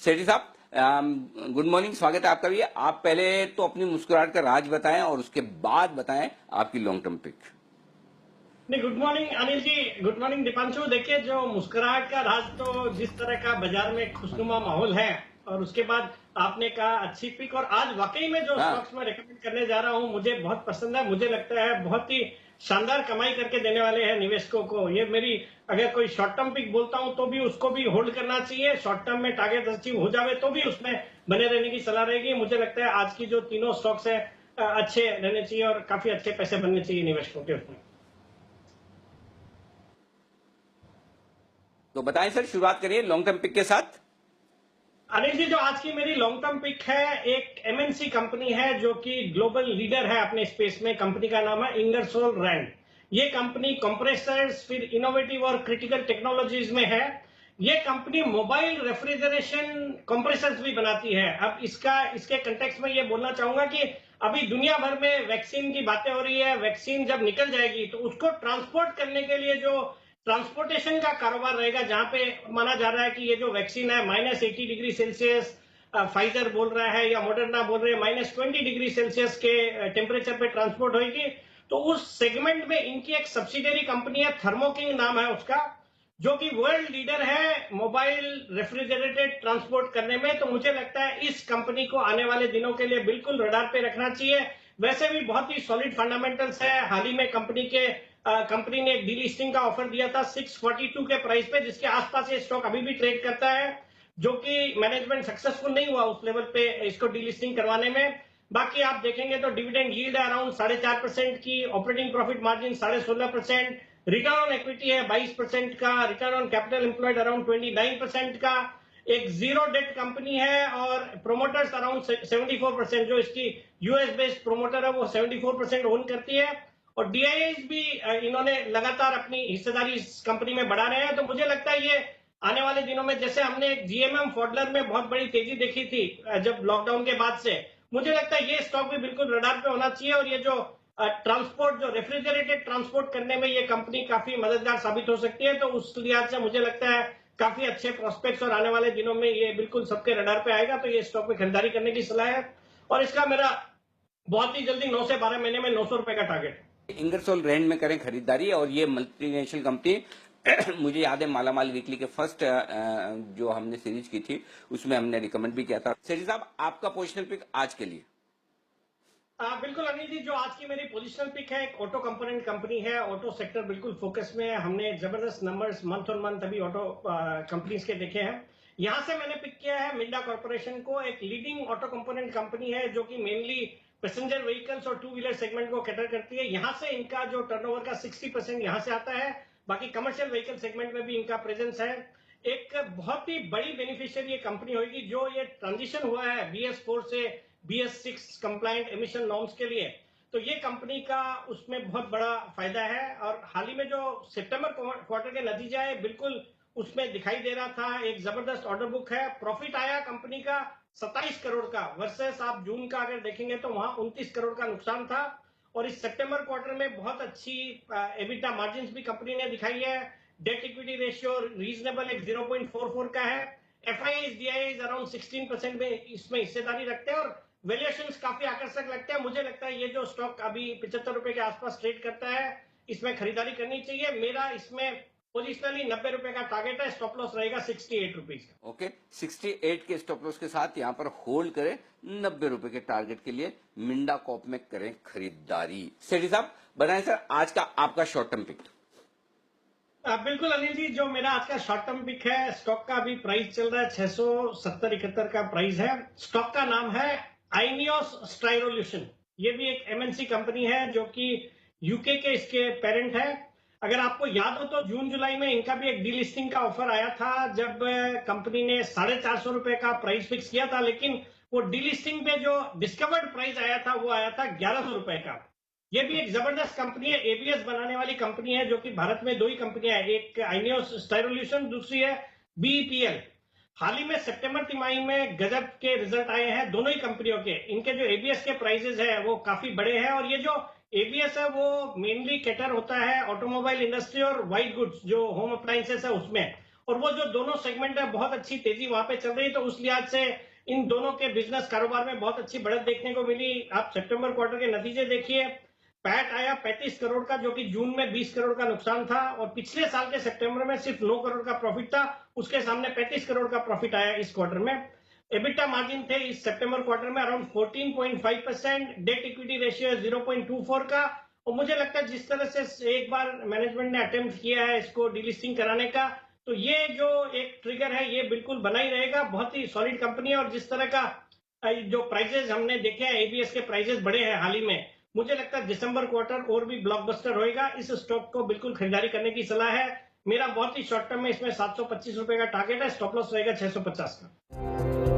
सेठी साहब, good morning, स्वागत है आपका भी। आप पहले तो अपनी मुस्कुराहट का राज बताएं और उसके बाद बताएं आपकी लॉन्ग टर्म पिक। नहीं, good morning Anil ji. Good morning Deepanshu. देखिए, जो मुस्कुराहट का राज तो जिस तरह का बाजार में खुशनुमा माहौल है, और उसके बाद आपने कहा अच्छी पिक, और आज वाकई में जो हाँ, स्टॉक्स मैं रेकमेंड करने जा रहा हूं मुझे बहुत पसंद है। मुझे लगता है बहुत ही शानदार कमाई करके देने वाले हैं निवेशकों को। ये मेरी, अगर कोई शॉर्ट टर्म पिक बोलता हूं तो भी उसको भी होल्ड करना चाहिए। शॉर्ट टर्म में टारगेट अचीव हो जावे तो भी उसमें बने रहने की सलाह रहेगी। मुझे लगता है आज की जो तीनों स्टॉक्स है अच्छे रहने चाहिए और काफी अच्छे पैसे बनने चाहिए निवेशकों के उसमें। तो बताएं सर, शुरुआत करिए लॉन्ग टर्म पिक के साथ। अनिल जी, जो आज की मेरी लॉन्ग टर्म पिक है, एक एमएनसी कंपनी है जो कि ग्लोबल लीडर है अपने स्पेस में। कंपनी का नाम है इंगरसोल रैंड। ये कंपनी कंप्रेसर्स, फिर इनोवेटिव और क्रिटिकल टेक्नोलॉजीज में है। ये कंपनी मोबाइल रेफ्रिजरेशन कंप्रेसर्स भी बनाती है। अब इसके कंटेक्स्ट में ये बोलना चाहूंगा कि अभी दुनिया भर में वैक्सीन की बातें हो रही है। वैक्सीन जब निकल जाएगी तो उसको ट्रांसपोर्ट करने के लिए जो ट्रांसपोर्टेशन का कारोबार रहेगा, जहां पे माना जा रहा है कि ये जो वैक्सीन है -80 डिग्री सेल्सियस, फाइजर बोल रहा है या मॉडर्ना बोल रहे हैं -20 डिग्री सेल्सियस के टेम्परेचर पे ट्रांसपोर्ट होगी। तो उस सेगमेंट में इनकी एक सब्सिडरी कंपनी है, थर्मोकिंग नाम है उसका, जो कि वर्ल्ड लीडर है मोबाइल रेफ्रिजरेटेड ट्रांसपोर्ट करने में। तो मुझे लगता है इस कंपनी को आने वाले दिनों के लिए बिल्कुल रडार पे रखना चाहिए। वैसे भी बहुत ही सॉलिड फंडामेंटल्स है। हाल ही में कंपनी ने एक डीलिस्टिंग का ऑफर दिया था 642 के प्राइस पे, जिसके आसपास ये स्टॉक अभी भी ट्रेड करता है, जो कि मैनेजमेंट सक्सेसफुल नहीं हुआ उस लेवल पे इसको डीलिस्टिंग करवाने में। बाकी आप देखेंगे तो डिविडेंड यील्ड है अराउंड 4.5% की, operating profit margin 16.5%, return on equity है 22% का, return on capital employed around 29% का। एक जीरो डेट कंपनी है और प्रोमोटर्स अराउंड 74%, जो इसकी यूएस बेस्ड प्रोमोटर है वो 74% ओन करती है। और डीआईएस भी इन्होंने लगातार अपनी हिस्सेदारी इस कंपनी में बढ़ा रहे हैं। तो मुझे लगता है ये आने वाले दिनों में, जैसे हमने एक जीएमएम फॉडलर में बहुत बड़ी तेजी देखी थी जब लॉकडाउन के बाद से, मुझे लगता है ये स्टॉक भी बिल्कुल रडार पे होना चाहिए। और ये जो ट्रांसपोर्ट, जो रेफ्रिजरेटेड ट्रांसपोर्ट करने में ये कंपनी काफी मददगार साबित हो सकती है, तो उस लिहाज से मुझे लगता है काफी अच्छे प्रोस्पेक्ट्स, और आने वाले दिनों में ये बिल्कुल सबके रडार पे आएगा। तो ये स्टॉक में खरीदारी करने की सलाह है, और इसका मेरा बहुत ही जल्दी 9 से 12 महीने में 900 रुपए का टारगेट है। इंगरसोल रैंड में करें खरीदारी। और ये मल्टीनेशनल कंपनी मुझे याद है मालामाल वीकली के फर्स्ट जो हमने सीरीज की थी उसमें हमने रिकमेंड भी किया था। सेठी साहब, आपका पोजिशनल पिक आज के लिए। बिल्कुल अनिल जी, जो आज की मेरी पोजिशनल पिक है, एक ऑटो कंपोनेंट कंपनी है। ऑटो सेक्टर बिल्कुल फोकस में है। हमने जबरदस्त नंबर्स मंथ ऑन मंथ अभी ऑटो कंपनीज के देखे हैं। यहां से मैंने पिक किया है मिंडा कॉर्पोरेशन को। एक लीडिंग ऑटो कंपोनेंट कंपनी है जो कि मेनली पैसेंजर व्हीकल्स और टू व्हीलर सेगमेंट को कैटर करती है। यहाँ से इनका जो टर्नओवर का 60% यहाँ से आता है। बाकी कमर्शियल व्हीकल सेगमेंट में भी इनका प्रेजेंस है। एक बहुत ही बड़ी बेनिफिशियरी ये कंपनी होगी, जो ये ट्रांजिशन हुआ है BS4 से BS6 कंप्लाइंट एमिशन नॉर्म्स के लिए। तो ये कंपनी का उसमें बहुत बड़ा फायदा है। और हाल ही में जो सितंबर क्वार्टर के नतीजा है, बिल्कुल उसमें दिखाई दे रहा था। एक जबरदस्त ऑर्डर बुक है। प्रॉफिट आया कंपनी का 27 करोड़ का, वर्सेस आप जून का अगर देखेंगे तो वहां 29 करोड़ का नुकसान था। और इस सितंबर क्वार्टर में बहुत अच्छी एबिटा मार्जिन भी कंपनी ने दिखाई है। डेट इक्विटी रेशियो रीजनेबल एक 0.44 का है। एफआईआई डीआईआई अराउंड 16% में इसमें हिस्सेदारी रखते हैं, और वैल्यूएशंस काफी आकर्षक लगते हैं। मुझे लगता है ये जो स्टॉक अभी 75 रुपए के आसपास ट्रेड करता है, इसमें खरीदारी करनी चाहिए। मेरा इसमें पोजिशनली 90 रुपए का टारगेट है। स्टॉप लॉस रहेगा 68 रुपीज का। ओके, 68 के स्टॉप लॉस के साथ यहाँ पर होल्ड करें। 90 रुपए के टारगेट के लिए मिंडा कॉप में करें खरीदारी। सेठी साहब, बताएं सर आज का आपका शॉर्ट टर्म पिक। बिल्कुल अनिल जी, जो मेरा आज का शॉर्ट टर्म पिक है, स्टॉक का अभी प्राइस चल रहा है 670-71 का प्राइस है। स्टॉक का नाम है आइनियोस स्टाइरोल्यूशन। ये भी एक एमएनसी कंपनी है जो कि यूके के इसके पेरेंट है। अगर आपको याद हो तो जून जुलाई में इनका भी एक डीलिस्टिंग का ऑफर आया था, जब कंपनी ने 450 रुपए का प्राइस फिक्स किया था। लेकिन वो डीलिस्टिंग पे जो डिस्कवर्ड प्राइस आया था वो आया था 1100 रुपए का। ये भी एक जबरदस्त कंपनी है। एबीएस बनाने वाली कंपनी है, जो कि भारत में दो ही कंपनियां हैं, एक आइनियोस स्टाइरोल्यूशन, दूसरी है बीईपीएल। हाल ही में सितंबर तिमाही में गजब के रिजल्ट आए हैं दोनों ही कंपनियों के। इनके जो एबीएस के प्राइसेस है वो काफी बड़े हैं, और ये जो एबीएस है वो मेनली कैटर होता है ऑटोमोबाइल इंडस्ट्री और व्हाइट गुड्स, जो होम अप्लायंसेस है उसमें। और वो जो दोनों सेगमेंट है बहुत अच्छी तेजी वहां पे चल रही है, तो उस लिहाज से इन दोनों के बिजनेस कारोबार में बहुत अच्छी बढ़त देखने को मिली। आप सितंबर क्वार्टर के नतीजे देखिए, पैट आया 35 करोड़ का, जो कि जून में 20 करोड़ का नुकसान था, और पिछले साल के सितंबर में सिर्फ 9 करोड़ का प्रॉफिट था, उसके सामने 35 करोड़ का प्रॉफिट आया इस क्वार्टर में। एबिटा मार्जिन थे इस सितंबर क्वार्टर में अराउंड 14.5%, डेट इक्विटी रेशियो है 0.24 का। और मुझे लगता है जिस तरह से एक बार मैनेजमेंट ने अटेम्प्ट किया है इसको डीलिस्टिंग कराने का, तो ये जो एक ट्रिगर है ये बिल्कुल बना ही रहेगा। बहुत ही सॉलिड कंपनी है, और जिस तरह का जो प्राइजेस हमने देखे हैं, एबीएस के प्राइजेस बढ़े हैं हाल ही में, मुझे लगता है दिसंबर क्वार्टर और भी ब्लॉकबस्टर होएगा। इस स्टॉक को बिल्कुल खरीदारी करने की सलाह है। मेरा बहुत ही शॉर्ट टर्म में इसमें 725 रुपए का टारगेट है, स्टॉप लॉस रहेगा 650 का।